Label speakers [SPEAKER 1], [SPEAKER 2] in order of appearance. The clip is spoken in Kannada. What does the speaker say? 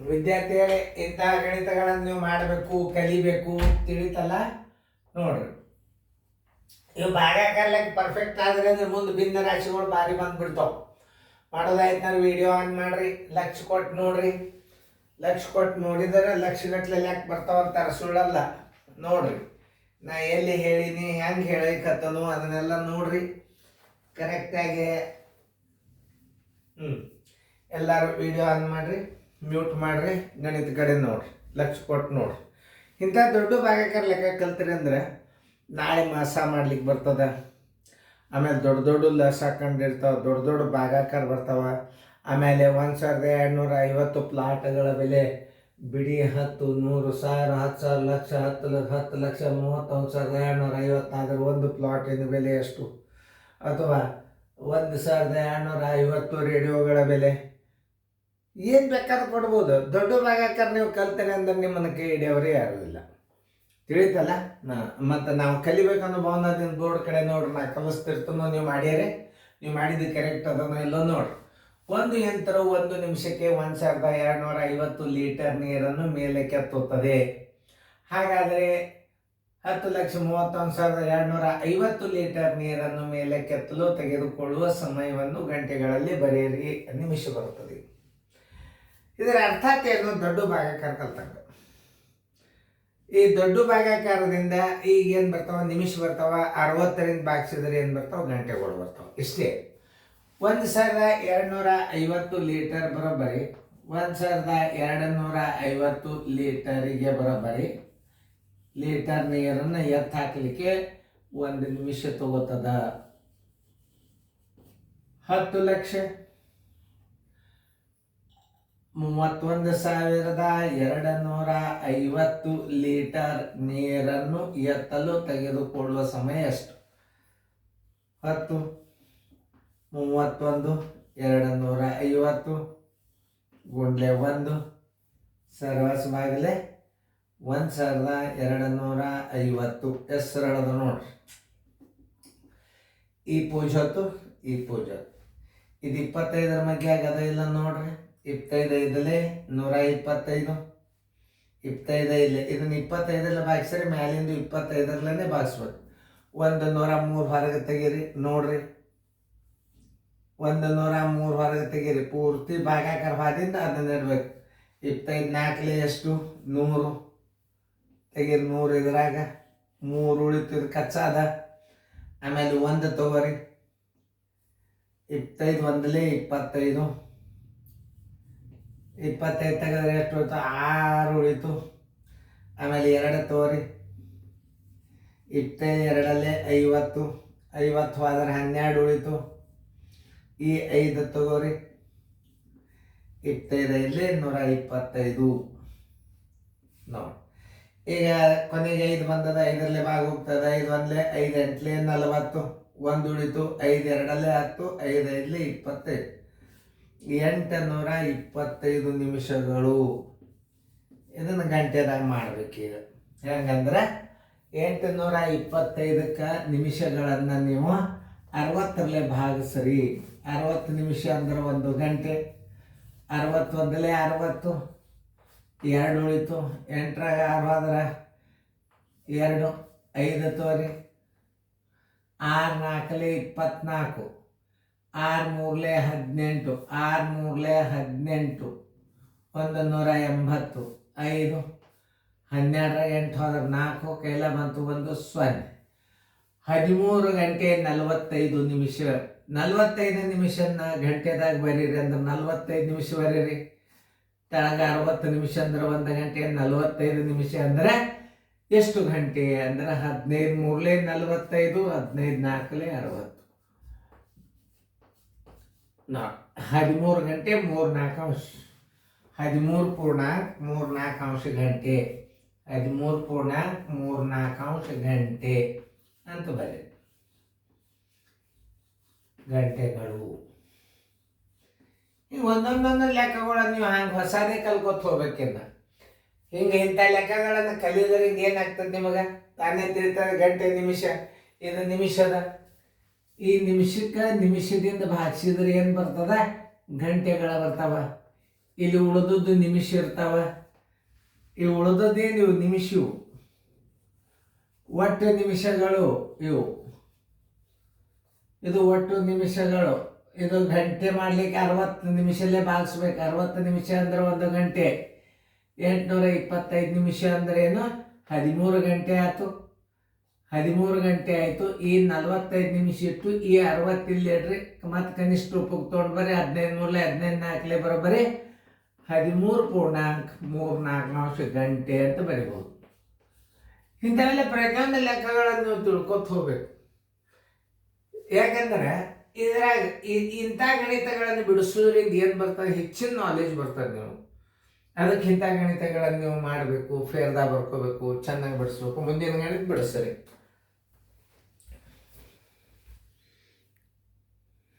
[SPEAKER 1] ವಿದ್ಯಾರ್ಥಿಗಳೇ, ಇಂತಹ ಗಣಿತಗಳನ್ನು ನೀವು ಮಾಡಬೇಕು, ಕಲಿಬೇಕು, ತಿಳಿತಲ್ಲ ನೋಡ್ರಿ. ಇವು ಭಾಗಾಕಾರಕ್ಕೆ ಪರ್ಫೆಕ್ಟ್ ಆದ್ರೆ ಮುಂದೆ ಭಿನ್ನ ರಾಶಿಗಳು ಭಾರಿ ಬಂದ್ಬಿಡ್ತಾವ. ಮಾಡೋದಾಯ್ತು ನಾನು ವಿಡಿಯೋ ಆನ್ ಮಾಡ್ರಿ, ಲಕ್ಷ ಕೊಟ್ಟು ನೋಡ್ರಿ. ಲಕ್ಷ ಕೊಟ್ಟು ನೋಡಿದರೆ ಲಕ್ಷಗಟ್ಲೆ ಲೆಕ್ಕ ಬರ್ತಾವಂತಾರ, ಸುಳ್ಳಲ್ಲ. ನೋಡ್ರಿ ನಾ ಎಲ್ಲಿ ಹೇಳಿನಿ, ಹೆಂಗೆ ಹೇಳಿಕತ್ತನು ಅದನ್ನೆಲ್ಲ ನೋಡ್ರಿ ಕರೆಕ್ಟಾಗಿ. ಎಲ್ಲರೂ ವಿಡಿಯೋ ಆನ್ ಮಾಡ್ರಿ, ಮ್ಯೂಟ್ ಮಾಡ್ರಿ, ಗಣಿತ ಕಡೆ ನೋಡ್ರಿ, ಲಕ್ಷ ಕೊಟ್ಟು ನೋಡ್ರಿ. ಇಂಥ ದೊಡ್ಡ ಭಾಗಾಕಾರ ಲೆಕ್ಕ ಕಲ್ತಿರಿ ಅಂದ್ರೆ ನಾಳೆ ಮಾಸ ಮಾಡ್ಲಿಕ್ಕೆ ಬರ್ತದ. ಆಮೇಲೆ ದೊಡ್ಡ ದೊಡ್ಡ ಲಸ ಕಂಡಿರ್ತಾವೆ, ದೊಡ್ಡ ದೊಡ್ಡ ಭಾಗಾಕಾರ ಬರ್ತಾವ. ಆಮೇಲೆ 1250 ಪ್ಲಾಟ್ಗಳ ಬೆಲೆ ಬಿಡಿ 10, 100, 1000, 10,000, ಲಕ್ಷ, 10 ಲಕ್ಷ, 31,250 ಆದರೆ ಒಂದು ಪ್ಲಾಟಿನ ಬೆಲೆ ಎಷ್ಟು? ಅಥವಾ 1,250 ರೇಡಿಯೋಗಳ ಬೆಲೆ ಏನು ಬೇಕಾದ್ರೂ ಕೊಡ್ಬೋದು. ದೊಡ್ಡ ಭಾಗಾಕಾರ ನೀವು ಕಲ್ತೇನೆ ಅಂದ್ರೆ ನಿಮ್ಮನ್ನು ಕೈ ಹಿಡಿಯೋರೇ ಯಾರೂ ಇಲ್ಲ. ತಿಳಿತಲ್ಲ. ಮತ್ತು ನಾವು ಕಲಿಬೇಕನ್ನೋ ಭಾವನದಿಂದ ಬೋರ್ಡ್ ಕಡೆ ನೋಡ್ರಿ, ನಾ ಕಲಿಸ್ತಿರ್ತನೋ, ನೀವು ಮಾಡ್ಯಾರೆ, ನೀವು ಮಾಡಿದ್ದು ಕರೆಕ್ಟ್ ಅದನ್ನು ಎಲ್ಲೋ ನೋಡ್ರಿ. ಒಂದು ಯಂತ್ರವು 1 ನಿಮಿಷಕ್ಕೆ 1,250 ಲೀಟರ್ ನೀರನ್ನು ಮೇಲೆ ಕೆತ್ತುತ್ತದೆ. ಹಾಗಾದರೆ 10,31,250 ಲೀಟರ್ ನೀರನ್ನು ಮೇಲೆ ಕೆತ್ತಲು ತೆಗೆದುಕೊಳ್ಳುವ ಸಮಯವನ್ನು ಗಂಟೆಗಳಲ್ಲಿ ಬರೆಯಿರಿ. ನಿಮಿಷ ಬರುತ್ತದೆ. ಇದರ ಅರ್ಥಾತ್ ಏನು? ದೊಡ್ಡ ಭಾಗಾಕಾರ ಕಲ್ತಂಗ. ಈ ದೊಡ್ಡ ಭಾಗಾಕಾರದಿಂದ ಈಗ ಏನು ಬರ್ತಾವ? ನಿಮಿಷ ಬರ್ತಾವ. 60ರಿಂದ ಭಾಗಿಸಿದ್ರೆ ಏನು ಬರ್ತಾವ? ಗಂಟೆಗಳು ಬರ್ತಾವ. ಇಷ್ಟೇ. 1,250 ಲೀಟರ್ ಬರೋಬ್ಬರಿ 1,250 ಲೀಟರಿಗೆ ಬರೋಬ್ಬರಿ ಲೀಟರ್ ನೀರನ್ನು ಎತ್ತ ಹಾಕಲಿಕ್ಕೆ 1 ನಿಮಿಷ ತಗೋತದ. 10 ಲಕ್ಷ 31,250 ಲೀಟರ್ ನೀರನ್ನು ಎತ್ತಲು ತೆಗೆದುಕೊಳ್ಳುವ ಸಮಯ ಎಷ್ಟು? 10 31 250 ಗುಂಡ್ಲೆ 1 ಸರ್ವಸ್ ಬಾಗಿಲೆ 1,250. ಹೆಸರಳದು ನೋಡ್ರಿ. ಈ ಪೂಜೆ ಹೊತ್ತು, ಈ ಪೂಜೆ ಹೊತ್ತು. ಇದು 25ರ ಮಧ್ಯೆ ಆಗದ ಇಲ್ಲ ನೋಡ್ರಿ. 25 125 25 ಇದನ್ನ 25 ಭಾಗಿಸ್ರಿ, ಮ್ಯಾಲಿಂದ 25 ಭಾಗಿಸ್ಬೇಕು. 103 ಹೊರಗೆ ತೆಗೀರಿ ನೋಡ್ರಿ. 103 ಹೊರಗೆ ತೆಗೀರಿ. ಪೂರ್ತಿ ಭಾಗಾಕಾರ ಹಾದಿಂದ ಅದನ್ನ ಇಡ್ಬೇಕು. 25 4 ಎಷ್ಟು? 100 ತೆಗೀರಿ. 100 ಇದ್ರಾಗ 3 ಉಳಿತು, ಇದು ಕಚ್ಚಾದ. ಆಮೇಲೆ 1 ತಗೋರಿ. 25 1 25 25 ತೆಗೆದ್ರೆ ಎಷ್ಟು ಉಳಿತು? 6 ಉಳಿತು. ಆಮೇಲೆ 2 ತಗೋರಿ. 22 50 50 ಹೋದ್ರೆ 12 ಉಳಿತು. ಈ 5 ತಗೋರಿ. 25 125 ನೋಡಿ. ಈಗ ಕೊನೆಗೆ 5 ಬಂದದ, 5ರಲ್ಲಿ ಭಾಗ ಹೋಗ್ತದೆ. 5 1 5 8 40 1 ಉಳಿತು. 5 2 10 5 5 25 825 ನಿಮಿಷಗಳು. ಇದನ್ನು ಗಂಟೆದಾಗ ಮಾಡ್ಬೇಕೀಗ. ಹೆಂಗಂದ್ರೆ 825ಕ್ಕೆ ನಿಮಿಷಗಳನ್ನು ನೀವು 60ರಲ್ಲಿ ಭಾಗಿಸ್ರಿ. 60 ನಿಮಿಷ ಅಂದ್ರೆ 1 ಗಂಟೆ. 61 60 2 ಉಳಿತು. 8ರಾಗ 6 ಆದ್ರೆ 2 5 ತೋರಿ. 6 4 24 6 3 18 6 3 18 180 5 12ರಾಗ 8 ಹೋದ್ರೆ 4 ಕೈಲ ಬಂತು 1 0. 13 ಗಂಟೆ 45 ನಿಮಿಷ. 45 ನಿಮಿಷನ ಗಂಟೆದಾಗ ಬರೀರಿ ಅಂದ್ರೆ 45 ನಿಮಿಷ ಬರೀರಿ. ತೆಳಗ 60 ನಿಮಿಷ ಅಂದ್ರೆ 1 ಗಂಟೆ. 45 ನಿಮಿಷ ಅಂದ್ರೆ ಎಷ್ಟು ಗಂಟೆ ಅಂದ್ರೆ 15 3 45 15 4 60. 13 ಗಂಟೆ 3 4 ಅಂಶ. 13.34 ಅಂಶ ಗಂಟೆ. 13.34 ಅಂಶ ಗಂಟೆ ಅಂತ ಬರೀ. ಗಂಟೆಗಳು. ಈಗ ಒಂದೊಂದೊಂದು ಲೆಕ್ಕಗಳನ್ನು ನೀವು ಹಂಗೆ ಹೊಸದೇ ಕಲ್ಕೊತ ಹೋಗ್ಬೇಕಿನ್ನ. ಹಿಂಗೆ ಇಂಥ ಲೆಕ್ಕಗಳನ್ನು ಕಲಿಯೋದ್ರಿಂದ ಹಿಂಗೆ ಏನಾಗ್ತದೆ ನಿಮಗೆ? ತಾನೇ ತಿಳಿತಾರೆ. ಗಂಟೆ ನಿಮಿಷ, ಇದು ನಿಮಿಷದ. ಈ ನಿಮಿಷಕ್ಕೆ ನಿಮಿಷದಿಂದ ಭಾಗಿಸಿದ್ರೆ ಏನು ಬರ್ತದ? ಗಂಟೆಗಳ ಬರ್ತಾವ, ಇಲ್ಲಿ ಉಳಿದದ್ದು ನಿಮಿಷ ಇರ್ತಾವ. ಇವು ಉಳಿದದ್ದೇನು ಇವು ನಿಮಿಷ, ಇವು ಒಟ್ಟು ನಿಮಿಷಗಳು ಇವು. ಇದು ಒಟ್ಟು ನಿಮಿಷಗಳು. ಇದು ಗಂಟೆ ಮಾಡಲಿಕ್ಕೆ 60 ನಿಮಿಷಲ್ಲೇ ಭಾಗಿಸ್ಬೇಕು. 60 ನಿಮಿಷ ಅಂದ್ರೆ 1 ಗಂಟೆ. 825 ನಿಮಿಷ ಅಂದ್ರೆ ಏನು, 13 ಗಂಟೆ ಆಯ್ತು. 13 ಗಂಟೆ ಆಯಿತು. ಈ 45 ನಿಮಿಷ ಇಟ್ಟು ಈ 60 ಇಲ್ಲಿ ಇಡ್ರಿ, ಮತ್ತು ಕನಿಷ್ಠ ರೂಪಕ್ಕೆ ತೊಗೊಂಡು ಬರ್ರಿ. 15 ಮೂರಲೆ 15 ನಾಲ್ಕಲೆ ಬರೋಬ್ಬರಿ 13.34 ಗಂಟೆ ಅಂತ ಬರಿಬೋದು. ಇಂಥವೆಲ್ಲ ಪ್ರತಿಯೊಂದು ಲೆಕ್ಕಗಳನ್ನು ನೀವು ತಿಳ್ಕೊತ ಹೋಗ್ಬೇಕು. ಯಾಕಂದ್ರೆ ಇದ್ರಾಗ ಇಂಥ ಗಣಿತಗಳನ್ನು ಬಿಡಿಸೋದ್ರಿಂದ ಏನು ಬರ್ತದೆ, ಹೆಚ್ಚಿನ ನಾಲೆಜ್ ಬರ್ತದೆ. ನೀವು ಅದಕ್ಕೆ ಇಂಥ ಗಣಿತಗಳನ್ನು ನೀವು ಮಾಡಬೇಕು, ಫೇರ್ದಾಗ ಬರ್ಕೋಬೇಕು, ಚೆನ್ನಾಗಿ ಬಿಡಿಸ್ಬೇಕು, ಮುಂದಿನ ಗಣಿತ ಬಿಡಿಸ್ರಿ.